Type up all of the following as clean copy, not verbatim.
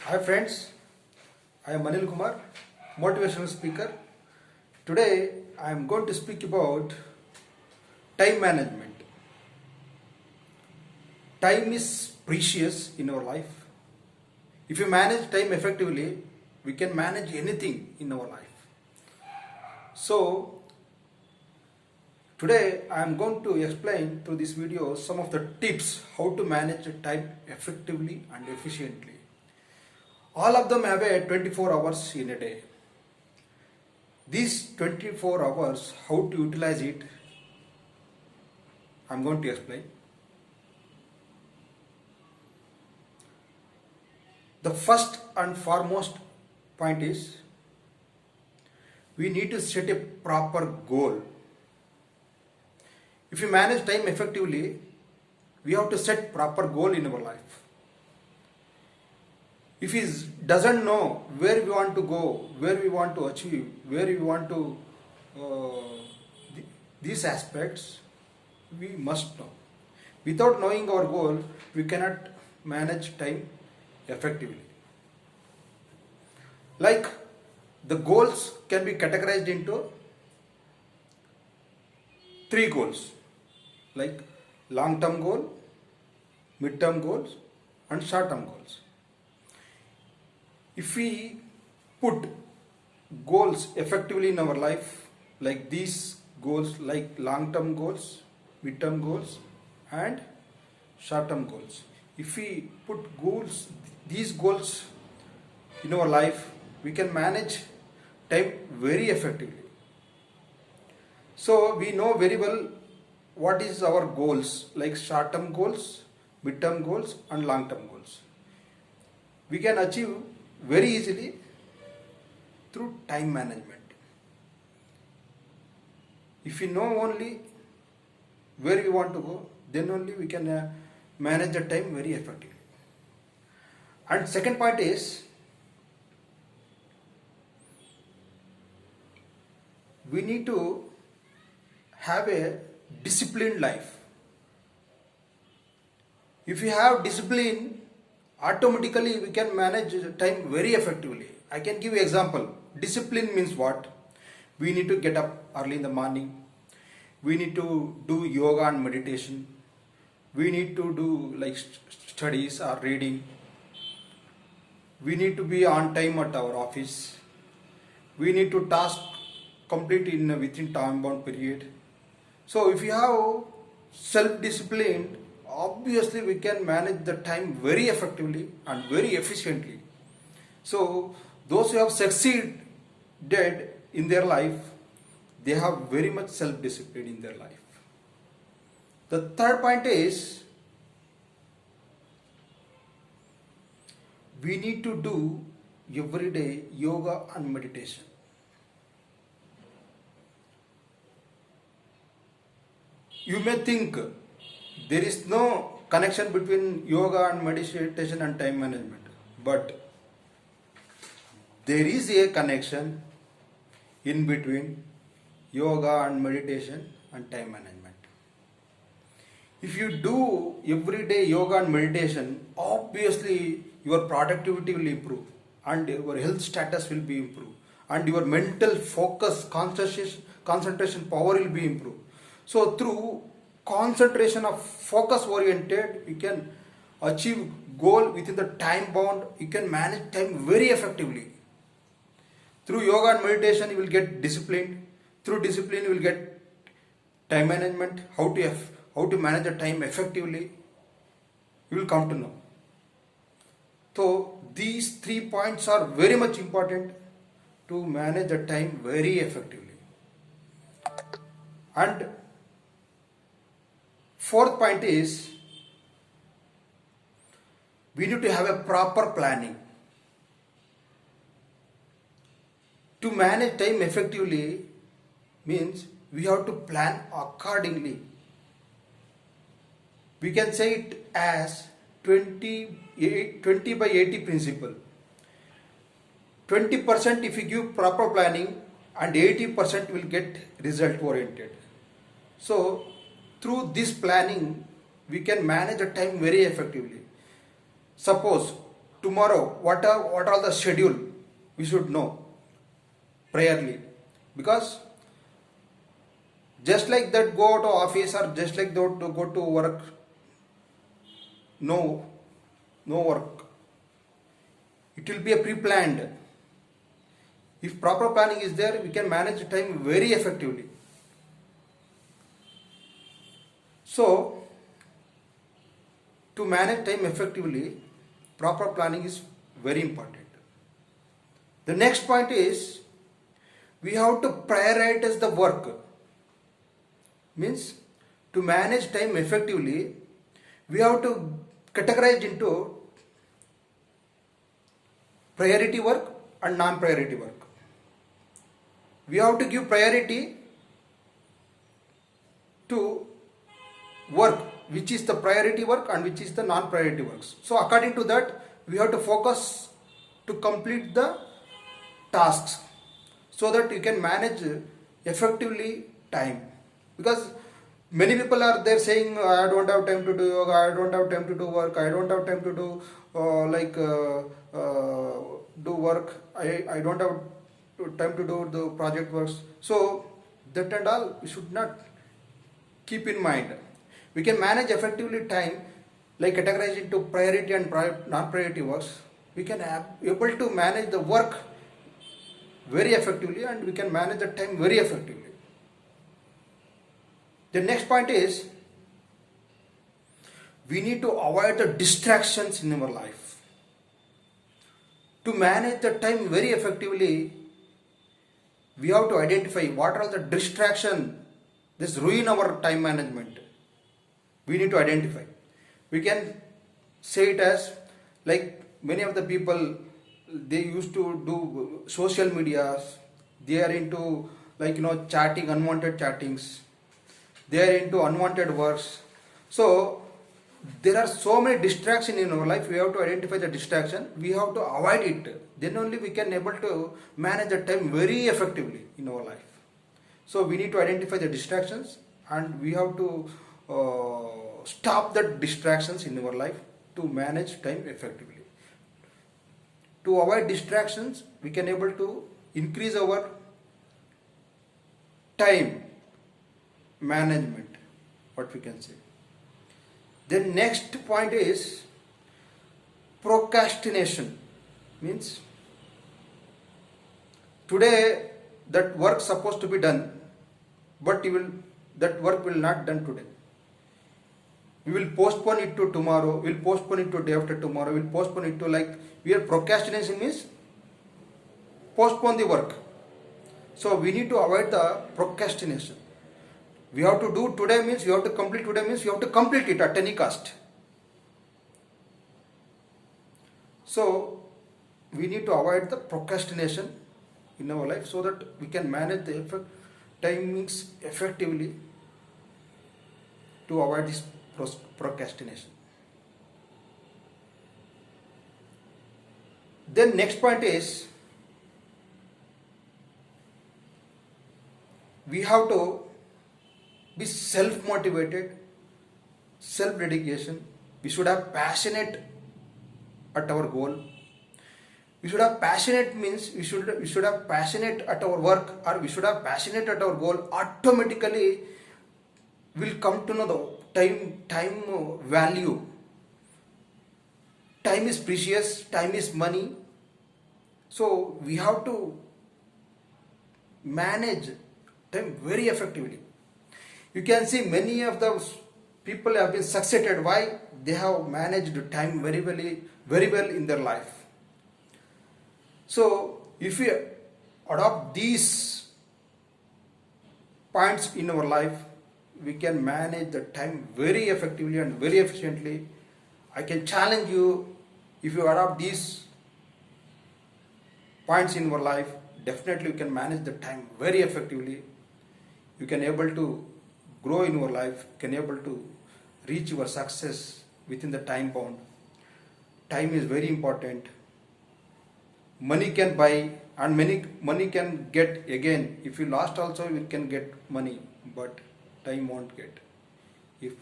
Hi friends, I am Anil Kumar, motivational speaker. Today I am going to speak about time management. Time is precious in our life. If you manage time effectively, we can manage anything in our life. So today I am going to explain through this video some of the tips how to manage time effectively and efficiently. All of them have a 24 hours in a day. These 24 hours, how to utilize it, I am going to explain. The first and foremost point is we need to set a proper goal. If you manage time effectively, we have to set proper goal in our life. If he doesn't know where we want to go, where we want to achieve, where we want to these aspects, we must know. Without knowing our goal, we cannot manage time effectively. Like the goals can be categorized into three goals, like long-term goal, mid-term goals, and short-term goals. If we put goals effectively in our life, like these goals, like long-term goals, mid-term goals, and short-term goals, if we put these goals in our life, we can manage time very effectively. So we know very well what is our goals, like short-term goals, mid-term goals, and long-term goals. We can achieve very easily through time management. If we know only where we want to go, then only we can manage the time very effectively. And second point is we need to have a disciplined life. If we have discipline, automatically we can manage time very effectively. I can give you example. Discipline means what? We need to get up early in the morning. We need to do yoga and meditation. We need to do like studies or reading. We need to be on time at our office. We need to task complete within time bound period. So if you have self-discipline, obviously we can manage the time very effectively and very efficiently. So those who have succeeded in their life, they have very much self-discipline in their life. The third point is we need to do every day yoga and meditation. You may think there is no connection between yoga and meditation and time management, but there is a connection in between yoga and meditation and time management. If you do everyday yoga and meditation, obviously your productivity will improve and your health status will be improved and your mental focus, concentration power will be improved. So through concentration of focus oriented, you can achieve goal within the time bound. You can manage time very effectively. Through yoga and meditation, you will get discipline. Through discipline, you will get time management. How to manage the time effectively, you will come to know. So these 3 points are very much important to manage the time very effectively. And fourth point is we need to have a proper planning. To manage time effectively means we have to plan accordingly. We can say it as 20 by 80 principle. 20% if you give proper planning and 80% will get result oriented. So through this planning we can manage the time very effectively. Suppose tomorrow what are the schedule, we should know priorly, because just like that go to office or just like that to go to work, no work, it will be a pre-planned. If proper planning is there, we can manage the time very effectively. So to manage time effectively, proper planning is very important. The next point is we have to prioritize the work. Means to manage time effectively, we have to categorize into priority work and non-priority work. We have to give priority to work which is the priority work and which is the non-priority works. So according to that, we have to focus to complete the tasks so that you can manage effectively time. Because many people are there saying, I don't have time to do yoga, I don't have time to do work, I don't have time to do do work, I don't have time to do the project works. So that and all we should not keep in mind. We can manage effectively time, like categorize into priority and non-priority works. We can able to manage the work very effectively and we can manage the time very effectively. The next point is we need to avoid the distractions in our life. To manage the time very effectively, we have to identify what are the distractions that ruin our time management. We need to identify. We can say it as like many of the people, they used to do social medias, they are into chatting, unwanted chattings, they are into unwanted works. So there are so many distractions in our life. We have to identify the distraction, we have to avoid it, then only we can able to manage the time very effectively in our life. So we need to identify the distractions and we have to stop the distractions in our life to manage time effectively. To avoid distractions, we can able to increase our time management, what we can say. The next point is procrastination. Means today that work supposed to be done, but that work will not done today. We will postpone it to tomorrow, we will postpone it to day after tomorrow, we will postpone it to we are procrastination means postpone the work. So we need to avoid the procrastination. We have to do today means, we have to complete today means, we have to complete it at any cost. So we need to avoid the procrastination in our life so that we can manage the timings effectively to avoid this procrastination. Then next point is we have to be self-motivated, self-dedication. We should have passionate at our goal. We should have passionate means we should have passionate at our work, or we should have passionate at our goal. Automatically will come to know the time value. Time is precious, time is money. So we have to manage time very effectively. You can see many of those people have been succeeded. Why? They have managed time very well in their life. So if we adopt these points in our life, we can manage the time very effectively and very efficiently. I can challenge you, if you adopt these points in our life, definitely you can manage the time very effectively. You can able to grow in your life, can able to reach your success within the time bound. Time is very important. Money can buy and money can get again. If you lost also you can get money, but time won't get. If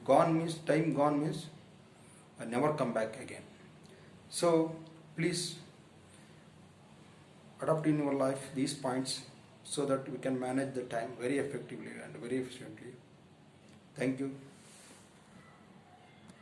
gone means, time gone means, never come back again. So please adopt in your life these points so that we can manage the time very effectively and very efficiently. Thank you.